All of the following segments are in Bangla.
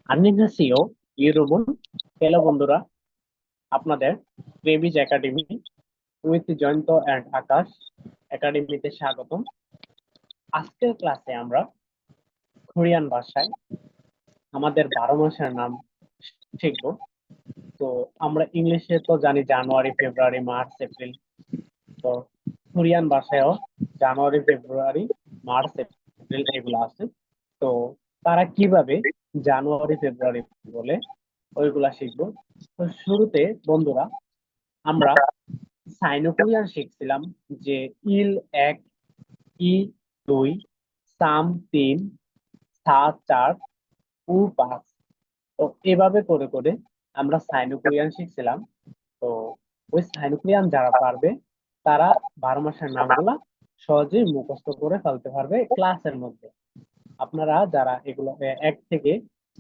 안녕하세요, 여러분। হ্যালো বন্ধুরা, আপনাদের ক্রেবিজ একাডেমি উইথ জয়ন্ত অ্যান্ড আকাশ একাডেমিতে স্বাগতম। আজকের ক্লাসে আমরা কোরিয়ান ভাষায় আমাদের 12 মাসের নাম শিখব। তো আমরা ইংলিশে তো জানি জানুয়ারি, ফেব্রুয়ারি, মার্চ, এপ্রিল। তো কোরিয়ান ভাষায়ও জানুয়ারি, ফেব্রুয়ারি, মার্চ, এপ্রিল এগুলো আছে। তো তারা কিভাবে জানুয়ারি, ফেব্রুয়ারি বলে ওইগুলা শিখবো। তো শুরুতে বন্ধুরা আমরা সাইনো কোরিয়ান শিখছিলাম, যে ইল 1, ই 2, সাম 3, সা 4, উ 5। তো এভাবে করে করে আমরা সাইনো কোরিয়ান শিখছিলাম। তো ওই সাইনো কোরিয়ান যারা পারবে তারা 12 মাসের নামগুলা সহজেই মুখস্থ করে ফেলতে পারবে ক্লাসের মধ্যে। আপনারা যারা এগুলো 1 থেকে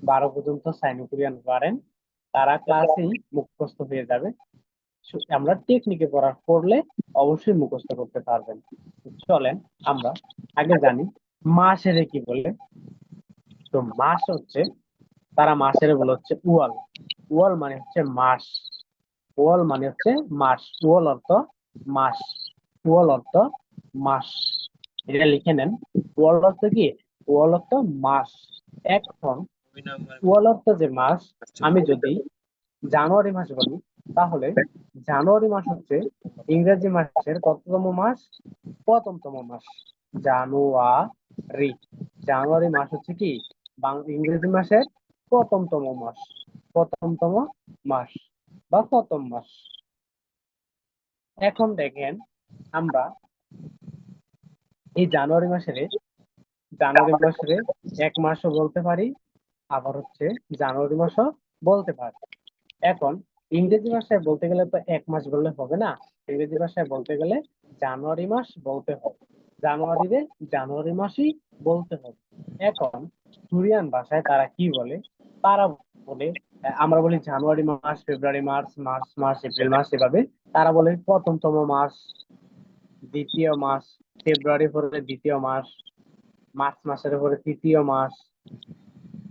12 পর্যন্ত সাইনো কোরিয়ান পারেন তারা ক্লাসেই মুখস্থ হয়ে যাবে। আমরা টেকনিকে পড়লে অবশ্যই মুখস্থ করতে পারবেন। চলেন আমরা আগে জানি মাসের কি বলে। তো মাস হচ্ছে, তারা মাসের বলে হচ্ছে উয়াল। উয়াল মানে হচ্ছে মাস। উয়াল মানে হচ্ছে মাস। উয়াল অর্থ মাস। উয়াল অর্থ মাস। এটা লিখে নেন। উয়াল অর্থ কি? উয়াল অর্থ মাস। এখন উয়াল অর্থ যে মাস, আমি যদি জানুয়ারি মাস বলি তাহলে জানুয়ারি মাস হচ্ছে ইংরেজি মাসের কততম মাস? প্রথমতম মাস। জানুয়ারি। জানুয়ারি মাস হচ্ছে কি ইংরেজি মাসের প্রথমতম মাস। প্রথমতম মাস বা প্রথম মাস। এখন দেখেন আমরা এই জানুয়ারি মাসের 1 মাসও বলতে পারি, আবার হচ্ছে জানুয়ারি মাসও বলতে পারি। এখন ইংরেজি ভাষায় বলতে গেলে তো 1 মাস বললে হবে না। ইংরেজি ভাষায় বলতে গেলে জানুয়ারি মাস বলতে হবে। জানুয়ারিতে জানুয়ারি মাসই বলতে হবে। এখন কোরিয়ান ভাষায় তারা কি বলে? তারা বলে, আমরা বলি জানুয়ারি মাস, ফেব্রুয়ারি মাস, মার্চ মাস, এপ্রিল মাস, এভাবে তারা বলে প্রথমতম মাস, দ্বিতীয় মাস, ফেব্রুয়ারি পরে দ্বিতীয় মাস, মার্চ মাসের পরে তৃতীয় মাস,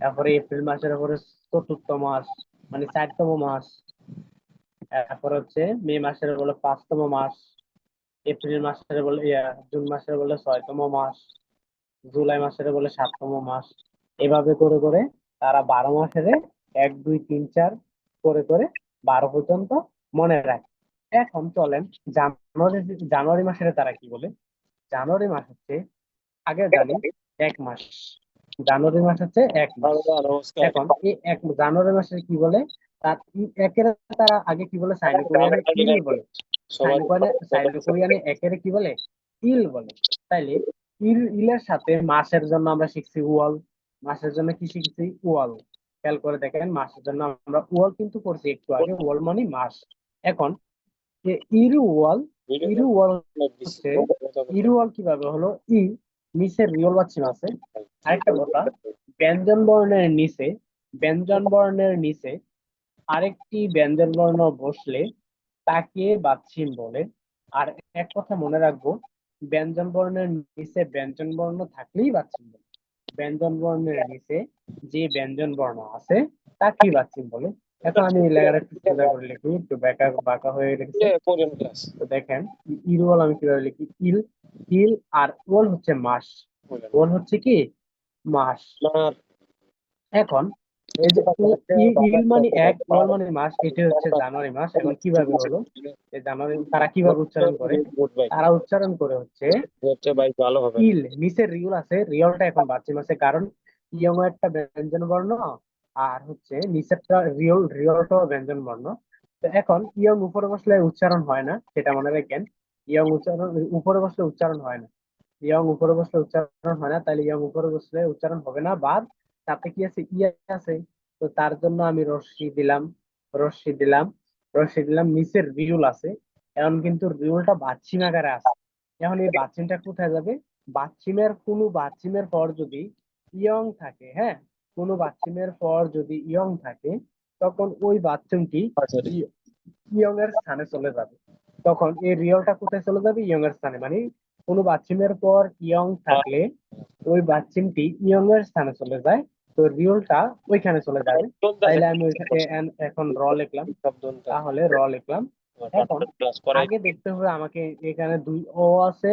তারপরে এপ্রিল মাসের পরে চতুর্থ মাস মানে 4তম মাস, তারপর হচ্ছে মে মাসের বলে 5তম মাস, এপ্রিল মাসের বলে জুন মাসের বলে 6তম মাস, জুলাই মাসের বলে 7তম মাস। এভাবে করে করে তারা 12 মাসের 1, 2, 3, 4 করে করে 12 পর্যন্ত মনে রাখে। এখন চলেন জানুয়ারি জানুয়ারি মাসের তারা কি বলে। জানুয়ারি মাস হচ্ছে, আগে জানি 1 মাস। জানুয়ারি মাস হচ্ছে 1 মাস। এখন এই জানুয়ারি মাসের কি বলে? তার একের তারা আগে কি বলে? সাইনো কোরিয়ানে ইল বলে। সাইনো কোরিয়ানে একের কি বলে? ইল বলে। তাইলে ইলের সাথে মাসের জন্য আমরা শিখছি ওয়াল। মাসের জন্য কি শিখছি? ওয়াল। খেয়াল করে দেখেন, মাসের জন্য আমরা ওয়াল কিন্তু করছি একটু আগে। ওয়াল মানে মাস। এখন যে ইরু ওয়াল, ইরু ওয়াল হচ্ছে, ইরু ওয়াল কিভাবে হলো? নিচের রিয়ল বাচ্চিম আছে। আরেকটা কথা, ব্যঞ্জন বর্ণের নিচে, ব্যঞ্জন বর্ণের নিচে আরেকটি ব্যঞ্জন বর্ণ বসলে তাকে বাচ্চিম বলে। আর এক কথা মনে রাখবো, ব্যঞ্জন বর্ণের নিচে ব্যঞ্জন বর্ণ থাকলেই বাচ্চিম বলে। ব্যঞ্জন বর্ণের নিচে যে ব্যঞ্জন বর্ণ আছে তাকেই বাচ্চিম বলে। এখন আমি এই লেখাটা একটু সোজা করে লিখি, একটু বাঁকা বাঁকা হয়ে লিখছি। তো দেখেন ইরওয়াল আমি কিভাবে লিখি। ইল, ইল আর ওল হচ্ছে মাস। ওল হচ্ছে কি? মাস। এখন এই যে ইল মানে 1, ওল মানে মাস, এটা হচ্ছে জানুয়ারি মাস। এখন কিভাবে হলো এই জানুয়ারি? তারা কিভাবে উচ্চারণ করে? তারা উচ্চারণ করে হচ্ছে ইল, নিচের রিয়ল আছে, রিয়লটা এখন বাচ্চিম আছে, কারণ ইয়ং একটা ব্যঞ্জন বর্ণ, আর হচ্ছে নিচেরটা রিয়লটাও ব্যঞ্জন বর্ণ। তো এখন ইয়ং উপরে বসলে উচ্চারণ হয় না, সেটা মনে রাখেন। ইয়ং উচ্চারণ উপরে বসলে উচ্চারণ হয় না। ইয়ং উপরে বসলে উচ্চারণ হয় না, তাহলে ইয়ং উপরে বসলে উচ্চারণ হবে না। বাদ তাতে কি আছে? ইয়া আছে। তো তার জন্য আমি রশ্মি দিলাম, রশ্মি দিলাম, রশ্মি দিলাম। নিচের রিউল আছে, এখন কিন্তু রিউলটা বাচ্চিম আকারে আছে। এখন এই বাচ্চিমটা কোথায় যাবে? কোনো বাচ্চিমের পর যদি ইয়ং থাকে, হ্যাঁ, কোনো বাচ্চিমের পর যদি ইয়ং থাকে, তখন ওই বাচ্চুমটি ইয়ং এর স্থানে চলে যাবে। তখন এই রিয়লটা কোথায় চলে যাবে? ইয়ং এর স্থানে, মানে কোনো বাচ্চিমের পর ইয়ং থাকলে ওই বাচ্চিমটি ইয়ং এর স্থানে চলে যায়, তো রিওলটা ওইখানে চলে যাবে। তাইলে আমি এখন র লিখলাম, তাহলে র লিখলাম। এখন আগে দেখতে হবে আমাকে, এখানে দুই ও আছে,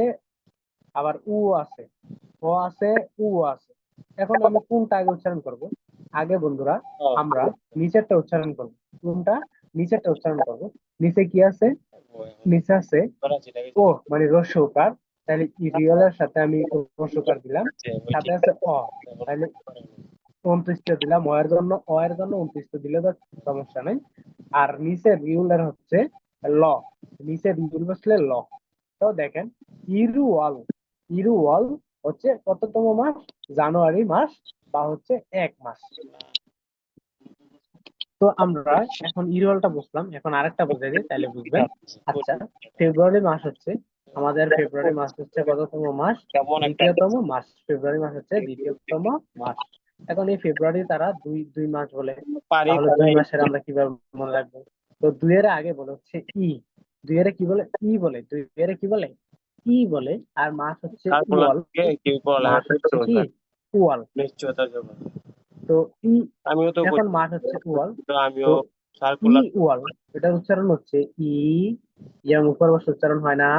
আবার উ আছে, ও আছে, উ আছে। এখন আমি কোনটা আগে উচ্চারণ করব? আগে বন্ধুরা আমরা নিচেরটা উচ্চারণ করব। কোনটা? নিচেরটা উচ্চারণ করব। নিচে কি আছে? নিচে আছে ও, মানে রস্যকার। তাহলে রিয়েলের সাথে আমি রস্যকার দিলাম, সাথে আছে অ, তাহলে 29টা দিলাম। অ এর জন্য 29টা দিলে তো সমস্যা নেই। আর নিচে রিউলের হচ্ছে ল, নিচে রিউল বসলে ল। তো দেখেন, ইরুয়াল, ইরুয়াল হচ্ছে কততম মাস? জানুয়ারি মাস, বা হচ্ছে 1 মাস। তো আমরা এখন ইরুয়ালটা বুঝলাম, এখন আরেকটা বুঝাই দিই তাহলে বুঝবেন। আচ্ছা, ফেব্রুয়ারি মাস হচ্ছে আমাদের, ফেব্রুয়ারি মাস হচ্ছে কততম মাস? দ্বিতীয়তম মাস। ফেব্রুয়ারি মাস হচ্ছে দ্বিতীয়তম মাস। এখন এই ফেব্রুয়ারি তারা দুই দুই মাস বলে, তাহলে 2 মাসের আমরা কিভাবে মনে রাখবো? তো 2 এর আগে বলে হচ্ছে ই, 2 এর কি বলে? ই বলে। 2 এর কি বলে? ই বলে। আর মাস হচ্ছে উয়াল, মাস হচ্ছে কি? উয়াল। তো ই, আমিও তো এখন মাস হচ্ছে উয়াল, তো আমিও ই সার্কুলার ওয়াল, এটার উচ্চারণ হচ্ছে ই। যেমন উপর বসে উচ্চারণ হয় না,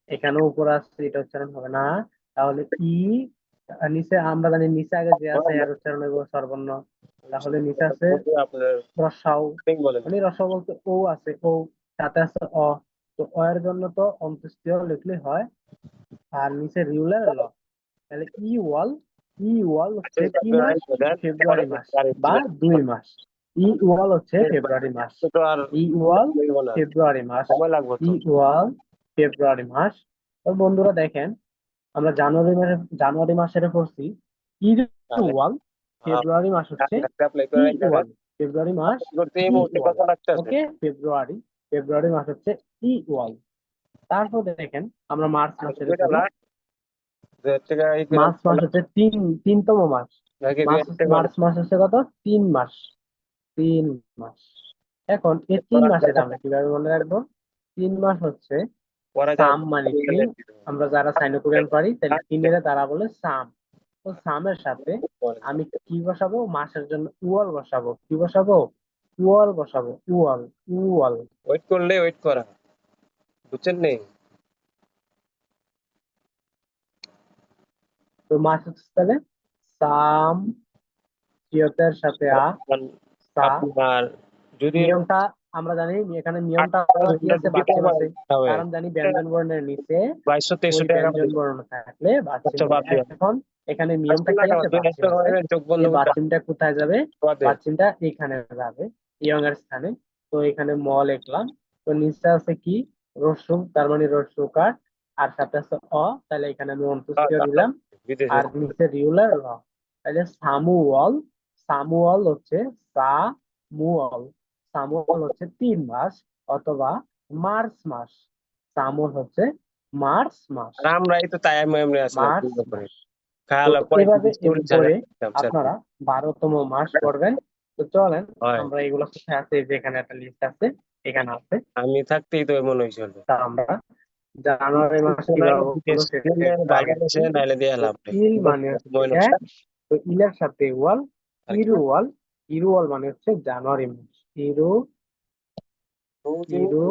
এখানেও উপর আসছে, এটা উচ্চারণ হবে না। তাহলে ই, আর নিচে আমরা জানি নিচে আগে যে আছে এর উচ্চারণ হইব স্বরবর্ণ। তাহলে নিচে আছে আপনার রসাও, বলেন। মানে রসাও বলতে ও আছে, ও, সাথে আছে অ। তো অ এর জন্য তো অন্ত্যেষ্টিয় লিখলে হয়, আর নিচে রিউলার ল। তাহলে ই ওয়াল, ই ওয়াল হচ্ছে কি মাস? ফেব্রুয়ারি মাস, বা 2 মাস। ই ওয়াল হচ্ছে ফেব্রুয়ারি মাস, তো আর ই ওয়াল বলবো না, ফেব্রুয়ারি মাস, সময় লাগবে ই তো। ওয়াল ফেব্রুয়ারি মাস। তো বন্ধুরা দেখেন, আমরা জানুয়ারি মাসের পড়ছি ই তাহলে ওয়াল, ফেব্রুয়ারি মাস হচ্ছে অ্যাপ্লাই ই করে রাখতে হবে। ওয়াল, ফেব্রুয়ারি মাস করতে এই ই মুহূর্তে ওয়াল। কত লাগতেছে? ওকে, ফেব্রুয়ারি, ফেব্রুয়ারি মাস হচ্ছে ই ওয়াল। তারপর দেখেন আমরা মার্চ মাসের দুইটা পড়ি। লাখ 2 টাকা মার্চ মাস হচ্ছে তিনতম মাস। নাকি মার্চ, 2 টাকা? মার্চ মাস হচ্ছে কত? 3 মাস, 3 মাস। এখন এই 3 মাসের আমরা কিভাবে মনে রাখবো? 3 মাস হচ্ছে পরে সাম, মানে তিন। আমরা যারা সাইনো কোরিয়ান পারি তাহলে তিনের তারা বলে সাম। তো সামের সাথে আমি কি বসাবো? মাসের জন্য উয়াল বসাবো। কি বসাবো? উয়াল বসাবো, উয়াল, উয়াল। ওয়েট করলে ওয়েট করা, বুঝছেন নেই? তো মাস হচ্ছে তাহলে সাম, সিয়তের সাথে সা। আপনার যদি নিয়মটা আমরা জানি, এখানে নিয়মটা আবার কি আছে? দিতে বাচ্চিম আছে, হবে কারণ জানি ব্যঞ্জন বর্ণের নিচে 2263 ওই টাকা ব্যঞ্জন বর্ণ থাকলে বাচ্চিম আচ্ছা হবে। বাদ দিয়ে এখন এখানে নিয়মটা আসলে কি টাকা আছে? দুই বাচ্চিম টাকা আছে। চোখ বন্ধ এই করতে বাচ্চিমটা কোথায় যাবে? বাদে বাচ্চিমটা এখানে যাবে, ইয়ং এর স্থানে। তো এখানে ম লিখলাম। তো নিচে আছে কি? রসুন, তার মানে রসুকার, আর সাথে আছে অ, তাহলে এখানে আমি অন্ত্যেষ্টিয় দিলাম। বিদেশে আর নিচে রিউলার র, তাহলে সামুওয়াল। সামুয়াল হচ্ছে সা মুয়াল, সামুয়াল হচ্ছে 3 মাস, অথবা মার্চ মাস। সামুয়াল হচ্ছে মার্চ মাস, আর আমরা এই তো তাই আমি এমনি আসলাম মার্চ চিন্তা করে মাস। তো খালা এভাবে 35-40 টাকা করে দিতাম আপনারা 12তম মাস পড়বেন। তো চলেন হয়। আমরা এগুলো কোথায় আছে, যেখানে একটা লিস্ট আছে এখানে আছে। আমি থাকতেই তো মনে হয়েছিল তা আমরা জানুয়ারি মাস কিভাবে বলবো সেটা একটু আগে বাংলাদেশে আসি। নাইলে দিয়ে তো লাভ নেই। ইল মানে হচ্ছে মনে হচ্ছে 1, তো ইলের সাথে ওয়াল, আর কি ইরুয়াল। ইরুয়াল মানে হচ্ছে জানুয়ারি মাস, ইরু, ইরু,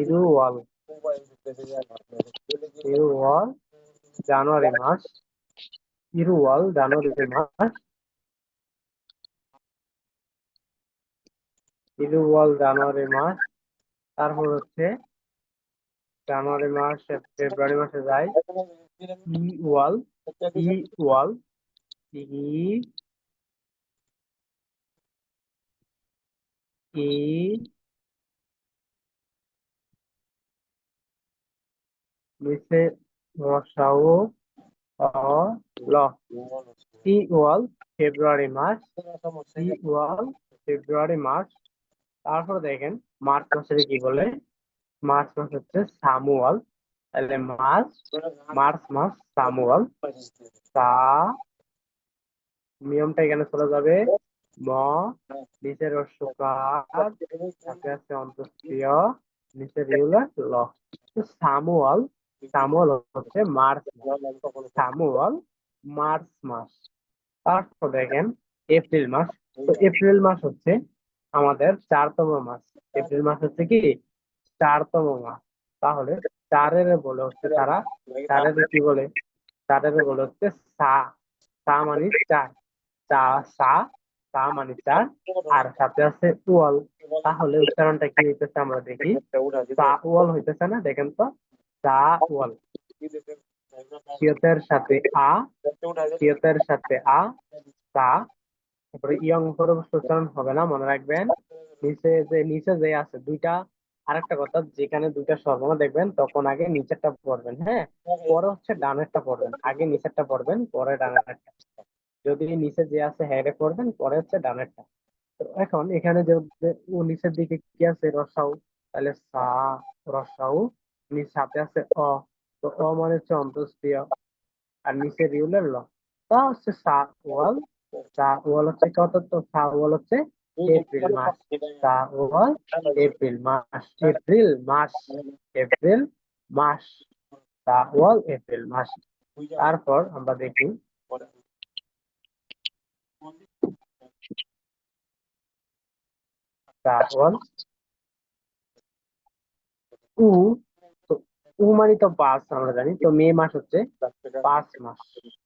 ইরুয়াল, ইরুয়াল জানুয়ারি মাস, ইরুয়াল জানুয়ারি মাস, ইরুয়াল জানুয়ারি মাস। তারপর হচ্ছে জানুয়ারি মাস, ফেব্রুয়ারি মাসে যায় ই ওয়াল, ই ওয়াল, ই, ই, নিচে মশাও, অ, ল। ই ওয়াল ফেব্রুয়ারি মাস, ই ওয়াল ফেব্রুয়ারি মাস। তারপর দেখেন মার্চ মাসের কি বলে? মার্চ মাস হচ্ছে সামুয়াল, তাহলে মার্চ মাস সামুয়াল। সা, নিয়মটা এখানে চলে যাবে, ম, নিচের রস্যকার, সাথে আছে অন্তস্তীয়, নিচের রিউলার ল। তো সামুয়াল সামুয়াল হচ্ছে মার্চ মাস। সামুয়াল মার্চ মাস। তারপর দেখেন এপ্রিল মাস। তো এপ্রিল মাস হচ্ছে আমাদের 4তম মাস। এপ্রিল মাস হচ্ছে কি 4তম মাস। তাহলে চারের বলে হচ্ছে তারা, চারের কি বলে, চারের বলে হচ্ছে সা। সা মানে 4, চা, সা, সা মানে 4, আর সাথে আছে ওয়াল। তাহলে উচ্চারণটা কি হইতেছে আমরা দেখি। সা ওয়াল হইতেছে না, দেখেন তো, সা ওয়াল। সিয়তের সাথে আ, সিয়তের সাথে আ, সা। তারপরে ইয়ং পরবর্তী উচ্চারণ হবে না, মনে রাখবেন। নিচে যে আছে দুইটা, আরেকটা কথা, যেখানে দুইটা সর্বনাম দেখবেন তখন আগে নিচেরটা পড়বেন, হ্যাঁ, পরে হচ্ছে ডানেরটা পড়বেন। আগে নিচেরটা পড়বেন, পরে ডানেরটা। যদি নিচে যে আছে হ্যাঁ পড়বেন, পরে হচ্ছে ডানেরটা। তো এখন এখানে যে যে ও নিচের দিকে কি আছে রসাউ, তাহলে সা, রসাউ। সাথে আছে অ। তো অ মানে হচ্ছে অন্তস্তীয়, আর নিচে রিউলের ল। তা হচ্ছে সা ওয়াল। সা ওয়াল হচ্ছে কত, তো সা ওয়াল হচ্ছে এপ্রিল মাস। সা ওয়াল এপ্রিল মাস, এপ্রিল মাস, এপ্রিল মাস। সা ওয়াল এপ্রিল মাস। তারপর আমরা দেখি সা ওয়াল উ। তো উ মানে তো 5 আমরা জানি, তো মে মাস হচ্ছে 5 মাস।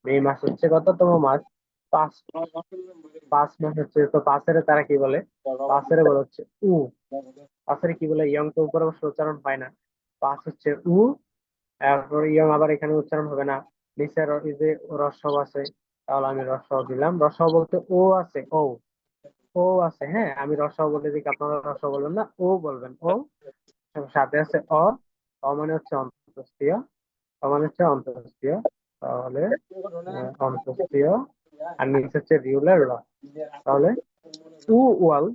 মে মাস হচ্ছে কততম মাস, 5। 5 মাস হচ্ছে, তো পাঁচের তারা কি বলে, পাঁচের বলে হচ্ছে উ। পাঁচের কি বলে, ইয়ং তো উপরে অবশ্য উচ্চারণ হয় না। পাঁচ হচ্ছে উ। তারপর ইয়ং আবার এখানে উচ্চারণ হবে না। নিচের এই যে রস্ব আছে, তাহলে আমি রস্ব দিলাম। রস্ব বলতে ও আছে, ও, ও আছে, হ্যাঁ, আমি রস্ব বলে দিই, আপনারা রস্ব বলবেন না, ও বলবেন, ও। সাথে আছে অ। অ মানে হচ্ছে অন্তঃস্থীয়, অ মানে হচ্ছে অন্তঃস্থীয়। তাহলে অন্তঃস্থীয়, আর নিচে হচ্ছে রিউলার র। তাহলে উ ওয়াল,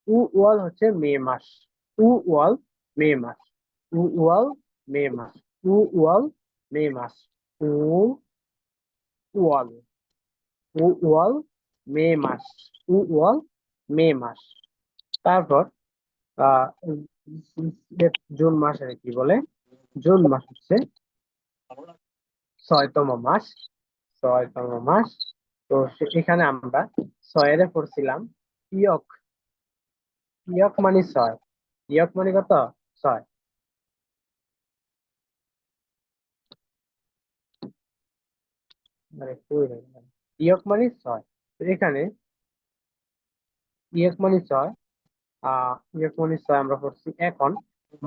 উ ওয়াল হচ্ছে মে মাস। উ ওয়াল মে মাস। উ ওয়াল মে মাস। উ ওয়াল মে মাস। উ ওয়াল, উ ওয়াল মে মাস। উ ওয়াল মে মাস। তারপর আহ জুন মাসের কি বলে, জুন মাস হচ্ছে 6তম মাস। 6তম মাস। তো এখানে আমরা 6 পড়ছিলাম ইয়ক। ইয়ক মানে 6। ইয়ক মানে কত, 6। মানে কই রে ভাই? ইয়ক মানে 6। তো এখানে ইয়ক মানে 6। ইয়ক মানে 6 আমরা পড়ছি। এখন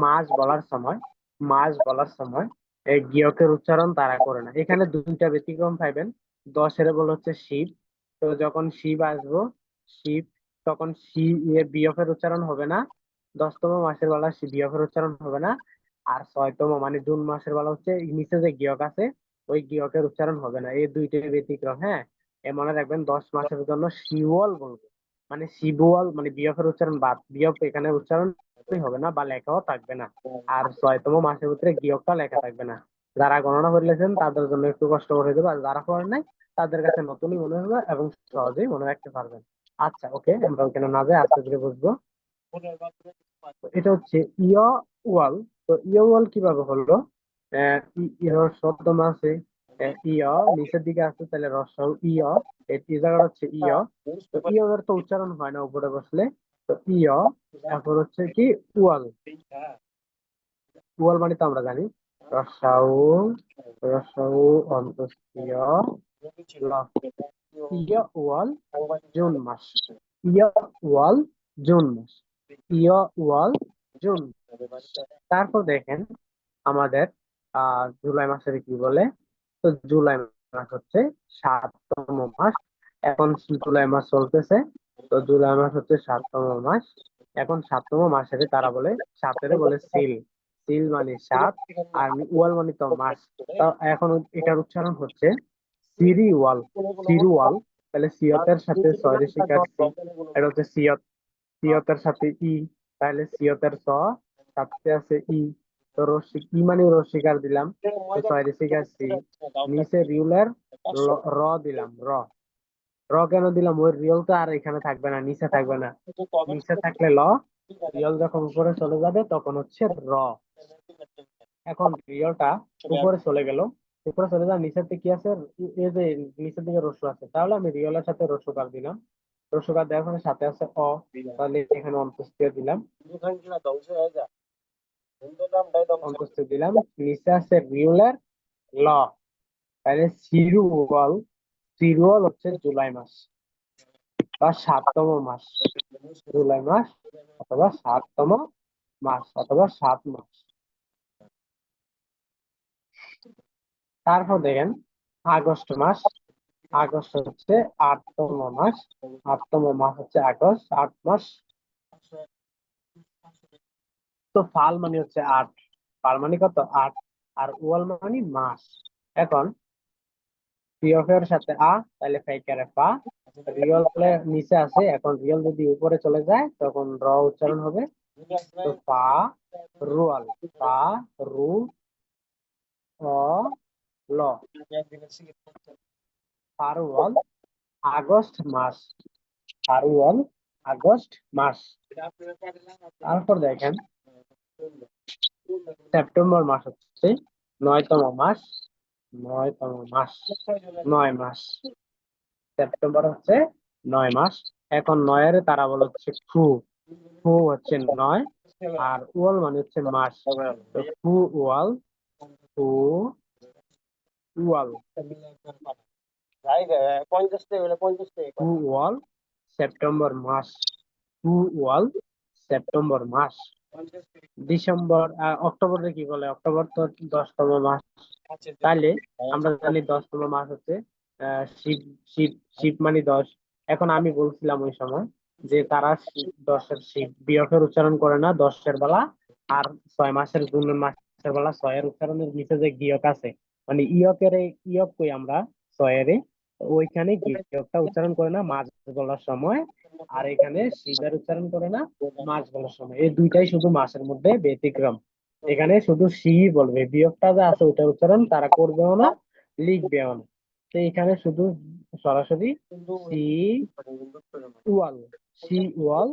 মাস বলার সময়, মাস বলার সময় এই গিয়কের উচ্চারণ তারা করে না। এখানে দুইটা ব্যতিক্রম পাইবেন। 10 বলে হচ্ছে শিব। তো যখন শিব আসবো, শিব, তখন বিয়কের উচ্চারণ হবে না। 10তম মাসের বেলা বিয়কের উচ্চারণ হবে না। আর 6তম মানে জুন মাসের বেলা হচ্ছে নিচে যে গিয়ক আছে, ওই গিয়কের উচ্চারণ হবে না। এই দুইটাই ব্যতিক্রম, হ্যাঁ। এ মনে রাখবেন, 10 মাসের জন্য শিওল বলবো। মানে শিবুয়াল মানে বিয়পের উচ্চারণ বাদ, বিয়প এখানে উচ্চারণই হবে না বা লেখাও থাকবে না। আর 6তম মাসের ভিতরে গিয়কটা লেখা থাকবে না। যারা গণনা করে লেছেন তাদের জন্য একটু কষ্ট করে দেবো, আর যারা করেন নাই তাদের কাছে নতুনই মনে হবে এবং সহজেই মনে রাখতে পারবেন। আচ্ছা, ওকে, আমরা ওখানে না যাই, আস্তে ধীরে বুঝবো। তো এটা হচ্ছে ইয় ওয়াল। তো ইয় ওয়াল কিভাবে হলো, শব্দ আছে, ইয় নিচের দিকে আছে, তাহলে রসও ইয়, এই জায়গাটা হচ্ছে ইয়। তো ইয় এর তো উচ্চারণ হয় না উপরে বসলে। তো ইয়, তারপর হচ্ছে কি ওয়াল। ওয়াল মানে তো আমরা জানি রসাউ, রসাউ অন্তস্তীয় ল। ইয় ওয়াল জুন মাস। ইয় ওয়াল জুন মাস। ইয় ওয়াল জুন। তারপর দেখেন আমাদের জুলাই মাসের কি বলে। তো জুলাই মাস হচ্ছে 7তম মাস। এখন জুলাই মাস চলতেছে। তো জুলাই মাস হচ্ছে 7তম মাস। এখন 7তম মাসের তারা বলে, সাতের বলে সিল। সিল মানে 7, আর ওয়াল মানে তো মাস। তা এখন এটার উচ্চারণ হচ্ছে সিরি ওয়াল, সিরু ওয়াল। তাহলে সিয়তের সাথে ছয় ঋষিকার সি, এটা হচ্ছে সিয়ত। সিয়তের সাথে ই, তাহলে সিয়তের স, সাথে আছে ই। তো রসিক ই মানে রসিকার দিলাম, তো ছয় ঋষিকার সি। নিচে রিউলার র দিলাম, র। র কেন দিলাম, ওই রিয়েল তো আর এখানে থাকবে না, নিচে থাকবে না। নিচে থাকলে ল, রিয়েল যখন উপরে চলে যাবে তখন হচ্ছে র। এখন রিয়লটা উপরে চলে গেল, উপরে চলে যাওয়ার নিচের দিকে কি আছে, এই যে নিচের দিকে রস্য আছে, তাহলে আমি রিয়লের সাথে রস্যকার দিলাম। রস্যকার দেওয়ার পরে সাথে আছে অ, তাহলে এখানে অন্তঃস্থিয় দিলাম, অন্তঃস্থিয় দিলাম। নিচে আছে রিয়লের ল, তাহলে সিরুয়াল, সিরুয়াল হচ্ছে জুলাই মাস বা 7তম মাস, জুলাই মাস অথবা 7তম মাস অথবা 7 মাস। তারপর দেখেন আগস্ট মাস, আগস্ট হচ্ছে 8তম মাস, 8তম মাস হচ্ছে আগস্ট, 8 মাস। তো ফাল মানে হচ্ছে 8, ফাল মানে কত 8, আর ওয়াল মানে মাস। এখন পিওফের সাথে তাহলে ফাইকারে ফা, রিয়ল নিচে আছে, এখন রিয়ল যদি উপরে চলে যায় তখন র উচ্চারণ হবে। তো ফা রুয়াল, ফা রু অ ল, ফারুয়াল আগস্ট মাস, ফারুয়াল আগস্ট মাস। তারপর দেখেন সেপ্টেম্বর মাস হচ্ছে 9তম মাস, 9তম মাস, 9 মাস। সেপ্টেম্বর হচ্ছে 9 মাস। এখন 9-এর তারা বলে হচ্ছে ফু, ফু হচ্ছে 9, আর ওয়াল মানে হচ্ছে মাস। তো ফু ওয়াল, ফু ওয়াল, ফু ওয়াল সেপ্টেম্বর মাস, ফু ওয়াল সেপ্টেম্বর মাস। ডিসেম্বর অক্টোবরে কি বলে, অক্টোবর তো 10তম মাস, তাইলে আমরা জানি 10তম মাস হচ্ছে শিব, শিব, শিব মানে 10। এখন আমি বলছিলাম ওই সময় যে তারা 10-এর শিব বিয়কের উচ্চারণ করে না 10-এর বেলা, আর 6 মাসের জুন মাসের বেলা 6-এর উচ্চারণের নিচে যে গিয়ক আছে, মানে ইয়কের ইয়ক কই আমরা 6-এর, ওইখানে গিয়কটা উচ্চারণ করে না মাছ বলার সময়, আর এখানে শিবের উচ্চারণ করে না মাছ বলার সময়। এই দুইটাই শুধু মাসের মধ্যে ব্যতিক্রম। এখানে শুধু সি বলবে, বিয়োগটা যা আছে ওইটার উচ্চারণ তারা করবেও না, লিখবেও না। তো এখানে শুধু সরাসরি সি ওয়াল, সি ওয়াল,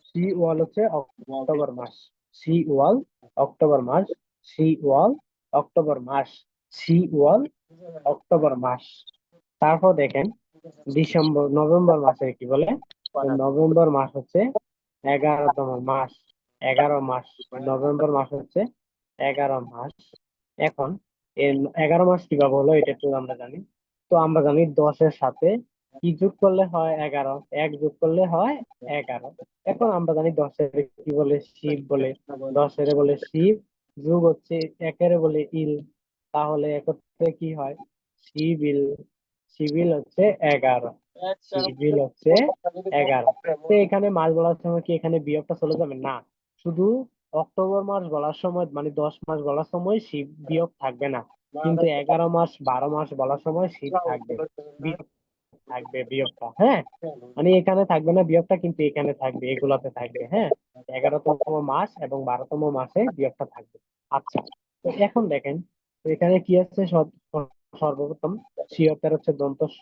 সি ওয়াল হচ্ছে অক্টোবর মাস, সি ওয়াল অক্টোবর মাস, সি ওয়াল অক্টোবর মাস, সি ওয়াল অক্টোবর মাস। তারপর দেখেন ডিসেম্বর, নভেম্বর মাসে কি বলে, নভেম্বর মাস হচ্ছে 11তম মাস, 11 মাস, নভেম্বর মাস হচ্ছে 11 মাস। এখন এই 11 মাস কিভাবে হলো এটা একটু আমরা জানি। তো আমরা জানি 10-এর সাথে কি যোগ করলে হয় 11, 1 যোগ করলে হয় 11। এখন আমরা জানি 10-এর কি বলে, শিব বলে, 10-এর বলে শিব, যোগ হচ্ছে 1-এর বলে ইল, তাহলে একত্রে কি হয় শিবিল, সিভিল হচ্ছে 11, সিভিল হচ্ছে 11। তো এখানে মাস বলার সময় কি এখানে বিয়োগটা চলে যাবে না, শুধু অক্টোবর মাস বলার সময় মানে 10 মাস বলার সময় শিব বিয়োগ থাকবে না, কিন্তু 11 মাস 12 মাস বলার সময় শিব থাকবে, বিয়োগ থাকবে বিয়োগটা, হ্যাঁ। মানে এখানে থাকবে না বিয়োগটা, কিন্তু এখানে থাকবে, এগুলাতে থাকবে, হ্যাঁ। 11তম মাস এবং 12তম মাসে বিয়োগটা থাকবে। আচ্ছা, তো এখন দেখেন তো এখানে কি আছে, সর্বপ্রথম সিয়তের হচ্ছে দন্ত স,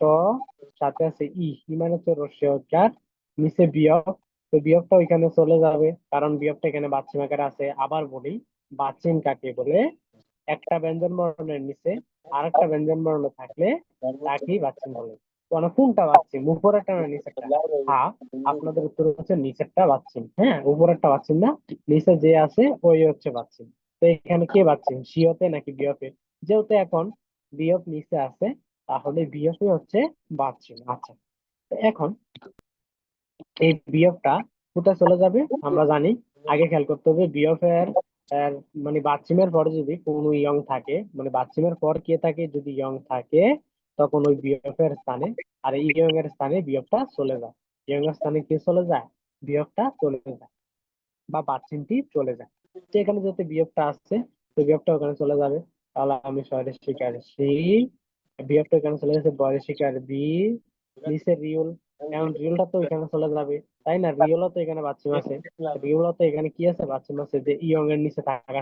সাথে আছে ই মানে হচ্ছে রস্য অকার, নিচে বিয়োগ। তো বিয়োগটা ওইখানে চলে যাবে, কারণ বিয়োগটা এখানে বাচ্চিম আকারে আছে। আবার বলি বাচ্চিম কাকে বলে, একটা ব্যঞ্জন বর্ণের নিচে আরেকটা ব্যঞ্জন বর্ণ থাকলে তাকেই বাচ্চিম বলে। মানে কোনটা বাচ্চিম, উপরেরটা না নিচেরটা? হ্যাঁ, আপনাদের উত্তর হচ্ছে নিচেরটা বাচ্চিম, হ্যাঁ, উপরেরটা বাচ্চিম না, নিচে যে আছে ওই হচ্ছে বাচ্চিম। তো এখানে কে বাচ্চিম, সিয়তে নাকি বিয়তে? যেহেতু এখন বিয়োগ নিচে আছে, তাহলে বিয়োগই হচ্ছে বাচ্চিম। আচ্ছা, তো এখন এই বিয়োগটা কোথায় চলে যাবে আমরা জানি। আগে খেয়াল করতে হবে বিয়োগের মানে বাচ্চিমের পরে যদি কোনো ইয়ং থাকে, মানে বাচ্চিমের পর কে থাকে, যদি ইয়ং থাকে তখন ওই বিয়োগের স্থানে, আর এই ইয়ং এর স্থানে বিয়োগটা চলে যায়। ইয়ং এর স্থানে কি চলে যায়, বিয়োগটা চলে যায় বা বাচ্চিমটি চলে যায়। তো এখানে যাতে বিয়োগটা আসছে, তো বিয়োগটা ওখানে চলে যাবে। তাহলে আমি শহরের শিকার সি, বিয়োগটা এখানে চলে গেছে, বয়সের শিকার বি, নিচে রিউল, এখন রিউলটা তো এখানে চলে যাবে, তাই না? রিউলও তো এখানে বাচ্চিম আছে, রিউলও তো এখানে কি আছে, বাচ্চিম আছে, যে ইয়ং এর নিচে থাকা,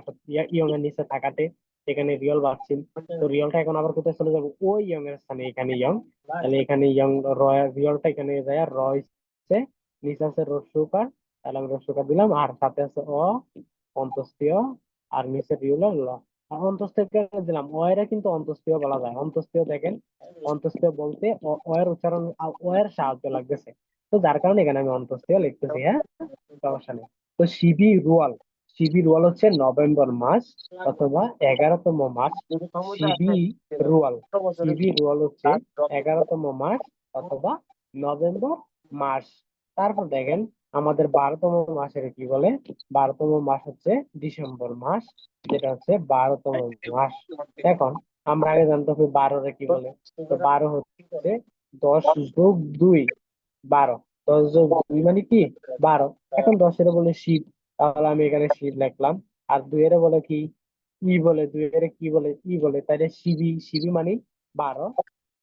ইয়ং এর নিচে থাকাতে এখানে রিয়ল বাচ্চিম। তো রিয়লটা এখন আবার কোথায় চলে যাবে, ওই ইয়ং এর স্থানে, এখানে ইয়ং, তাহলে এখানে ইয়ং রিয়লটা এখানে যায়, র হচ্ছে নিচে আছে রস্যকার, তাহলে আমি রস্যকার দিলাম, আর সাথে আছে অ অন্তস্তীয় আর নিচে রিউলার ল। আর অন্তঃস্থীয় কেন দিলাম? অয়েরা কিন্তু অন্তঃস্থীয় বলা যায়। অন্তঃস্থীয় দেখেন, অন্তঃস্থীয় বলতে অয়ের উচ্চারণ অয়ের সাহায্য লাগতেছে, তো যার কারণে এখানে আমি অন্তঃস্থীয় লিখতেছি। হ্যাঁ, সমস্যা নেই। তো শিবি রুয়াল, শিবি রুয়াল হচ্ছে নভেম্বর মাস অথবা 11তম মাস। শিবি রুয়াল, শিবি রুয়াল হচ্ছে 11তম মাস অথবা নভেম্বর মাস। তারপর দেখেন আমাদের 12তম মাসের কি বলে? 12তম মাস হচ্ছে ডিসেম্বর মাস, যেটা হচ্ছে 12তম মাস। এখন আমরা আগে জানতে হবে 12 কি বলে। তো 12 হচ্ছে 10+2, 12। 10+2 মানে কি? 12। এখন 10-এর বলে শিব, তাহলে আমি এখানে শিব লিখলাম। আর 2-এর বলে কি? ই বলে। 2-এর কি বলে? ই বলে। তাইলে শিবি, শিবি মানে 12।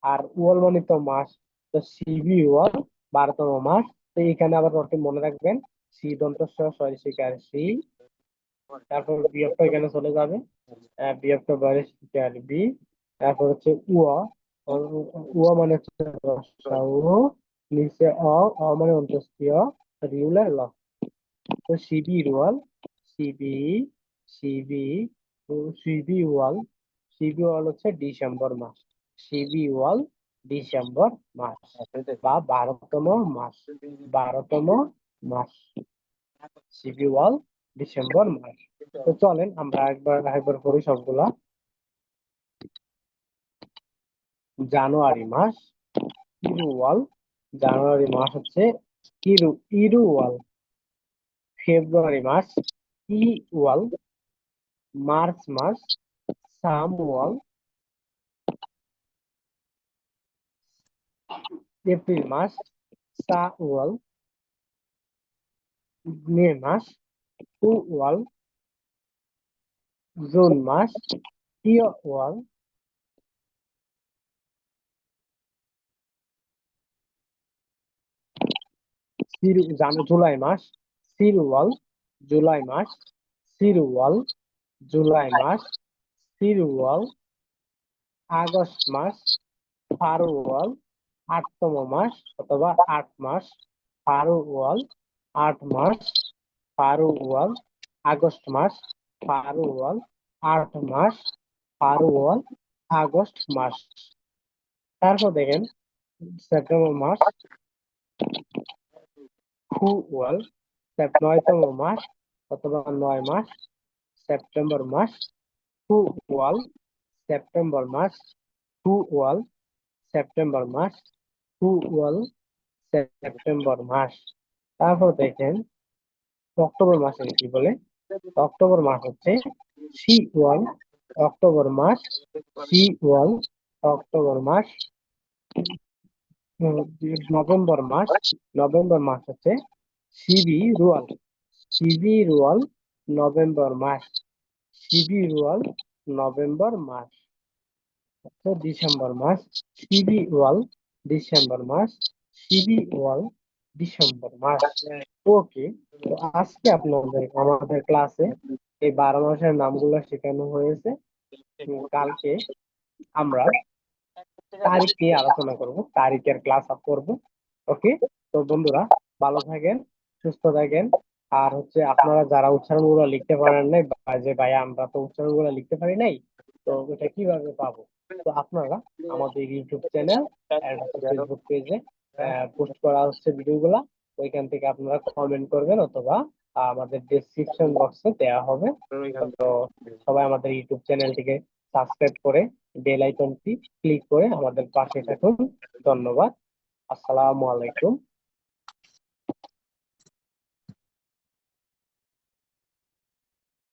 আর ওয়াল মানে তো মাস, তো শিবি ওয়াল 12তম মাস। তো এখানে আবার ওকে মনে রাখবেন, সি দন্ত স সরিষিকার সি, তারপর বিয়োগটা এখানে চলে যাবে, বিয়োগটা বাইরে শিকার বি, তারপর হচ্ছে উয়া, উয়া মানে হচ্ছে রসাউ, নিচে অ, অ মানে অন্তঃস্থীয়, রিউলার ল। তো সিবি রুয়াল, সিবি, সিবি, সিবি ওয়াল, সিবি ওয়াল হচ্ছে ডিসেম্বর মাস। সিবি ওয়াল ডিসেম্বর মাস বা 12তম মাস, 12তম মাস, সিবি ওয়াল ডিসেম্বর মাস। তো চলেন আমরা একবার করি সবগুলা। জানুয়ারি মাস, ইরুওয়াল, জানুয়ারি মাস হচ্ছে ইরুওয়াল। ফেব্রুয়ারি মাস, ইওয়াল। মার্চ মাস, সামওয়াল। এপ্রিল মাস, সাওয়াল। মে মাস, উওয়াল। জুন মাস, ইওয়াল। জুলাই মাস, সিরুয়াল। জুলাই মাস, সিরুয়াল। জুলাই মাস, সিরুয়াল। আগস্ট মাস, ফারুয়াল। 8তম মাস অথবা 8 মাস, ফারুয়াল। 8 মাস, ফারুয়াল। আগস্ট মাস, ফারুয়াল। 8 মাস, ফারুয়াল। আগস্ট মাস। তারপর দেখেন সেপ্টেম্বর মাস, ফুয়াল। 9তম মাস অথবা 9 মাস, সেপ্টেম্বর মাস, ফুয়াল। সেপ্টেম্বর মাস, ফুয়াল। সেপ্টেম্বর মাস, ফুয়াল। সেপ্টেম্বর মাস। তারপর দেখেন অক্টোবর মাসে কি বলে? অক্টোবর মাস হচ্ছে সি ওয়ান। অক্টোবর মাস, সি ওয়ান। অক্টোবর মাস। নভেম্বর মাস, নভেম্বর মাস হচ্ছে সিবি রুয়াল। সিবি রুয়াল নভেম্বর মাস, সিবি রুয়াল নভেম্বর মাস। তো ডিসেম্বর মাস, সিবি ওয়াল ডিসেম্বর মাস, সিবি ওয়াল ডিসেম্বর মাস। ওকে, তো আজকে আমাদের ক্লাসে এই 12 মাসের নামগুলো শেখানো হয়েছে। কালকে আমরা তারিখ নিয়ে আলোচনা করব, তারিখের ক্লাস আপ করব। ওকে, তো বন্ধুরা ভালো থাকেন, সুস্থ থাকেন। আর হচ্ছে আপনারা যারা উচ্চারণ গুলো লিখতে পারেন নাই, বা যে ভাই আমরা তো উচ্চারণ গুলো লিখতে পারি নাই, তো এটা কিভাবে পাবো? তো আপনারা আমাদের ইউটিউব চ্যানেল আর ফেসবুক পেজে পোস্ট করা হচ্ছে ভিডিওগুলা, ওইখান থেকে আপনারা কমেন্ট করবেন অথবা আমাদের ডেসক্রিপশন বক্সে দেওয়া হবে। তো সবাই আমাদের ইউটিউব চ্যানেলটিকে সাবস্ক্রাইব করে বেল আইকনটি ক্লিক করে আমাদের পাশে থাকুন। ধন্যবাদ। আসসালামু আলাইকুম।